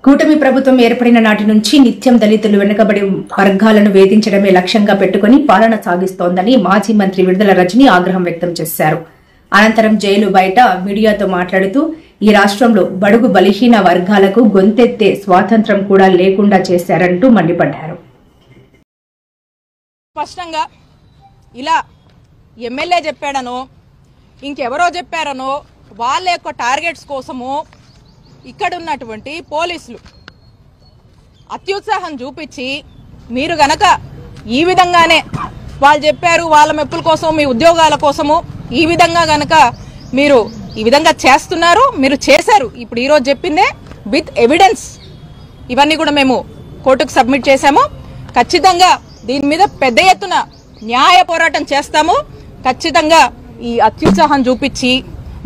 కూటమి ప్రభుత్వం ఏర్పడిన నాటి నుంచి నిత్యం దళితులు వెనుకబడి వర్గాలను వేధించడమే లక్ష్యంగా పెట్టుకుని పాలన సాగిస్తోందని మాజీ మంత్రి విడుదల రజని ఆగ్రహం వ్యక్తం చేశారు. అనంతరం జైలు బయట మీడియాతో మాట్లాడుతూ ఈ రాష్ట్రంలో బడుగు బలహీన వర్గాలకు గొంతెత్తే స్వాతంత్ర్యం కూడా లేకుండా చేశారంటూ మండిపడ్డారు. స్పష్టంగా ఇలా ఎమ్మెల్యే చెప్పాడనో ఇంకెవరో చెప్పారనో వాళ్ళ యొక్క టార్గెట్స్ కోసము ఇక్కడ ఉన్నటువంటి పోలీసులు అత్యుత్సాహం చూపించి మీరు గనక ఈ విధంగానే వాళ్ళు చెప్పారు వాళ్ళ మెప్పుల కోసం మీ ఉద్యోగాల కోసము ఈ విధంగా గనక మీరు ఈ విధంగా చేస్తున్నారు, మీరు చేశారు. ఇప్పుడు ఈరోజు చెప్పిందే విత్ ఎవిడెన్స్ ఇవన్నీ కూడా మేము కోర్టుకు సబ్మిట్ చేశాము. ఖచ్చితంగా దీని మీద పెద్ద ఎత్తున న్యాయ పోరాటం చేస్తాము. ఖచ్చితంగా ఈ అత్యుత్సాహం చూపించి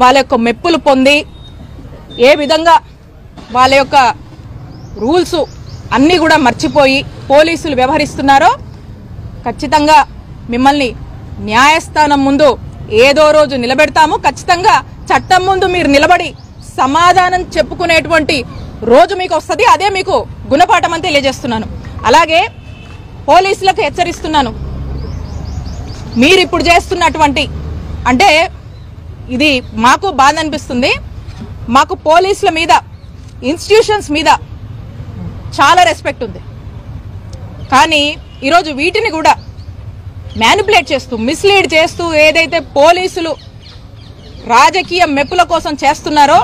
వాళ్ళ యొక్క మెప్పులు పొంది ఏ విధంగా వాళ్ళ యొక్క రూల్స్ అన్నీ కూడా మర్చిపోయి పోలీసులు వ్యవహరిస్తున్నారో ఖచ్చితంగా మిమ్మల్ని న్యాయస్థానం ముందు ఏదో రోజు నిలబెడతాము. ఖచ్చితంగా చట్టం ముందు మీరు నిలబడి సమాధానం చెప్పుకునేటువంటి రోజు మీకు వస్తుంది. అదే మీకు గుణపాఠం అని తెలియజేస్తున్నాను. అలాగే పోలీసులకు హెచ్చరిస్తున్నాను, మీరు ఇప్పుడు చేస్తున్నటువంటి అంటే ఇది మాకు బాధ అనిపిస్తుంది. మాకు పోలీసుల మీద ఇన్స్టిట్యూషన్స్ మీద చాలా రెస్పెక్ట్ ఉంది. కానీ ఈరోజు వీటిని కూడా మ్యానిపులేట్ చేస్తూ మిస్లీడ్ చేస్తూ ఏదైతే పోలీసులు రాజకీయ మెప్పుల కోసం చేస్తున్నారో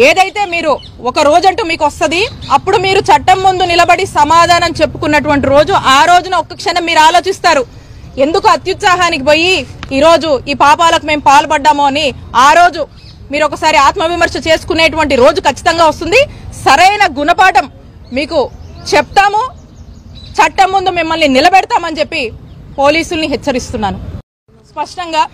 ఏదైతే మీరు ఒక రోజంటూ మీకు వస్తుంది, అప్పుడు మీరు చట్టం ముందు నిలబడి సమాధానం చెప్పుకున్నటువంటి రోజు ఆ రోజున ఒక్క క్షణం మీరు ఆలోచిస్తారు ఎందుకు అత్యుత్సాహానికి పోయి ఈరోజు ఈ పాపాలకు మేము పాల్పడ్డామో అని. ఆ రోజు మీరు ఒకసారి ఆత్మవిమర్శ చేసుకునేటువంటి రోజు ఖచ్చితంగా వస్తుంది. సరైన గుణపాఠం మీకు చెప్తాము, చట్టం ముందు మిమ్మల్ని నిలబెడతామని చెప్పి పోలీసుల్ని హెచ్చరిస్తున్నాను. స్పష్టంగా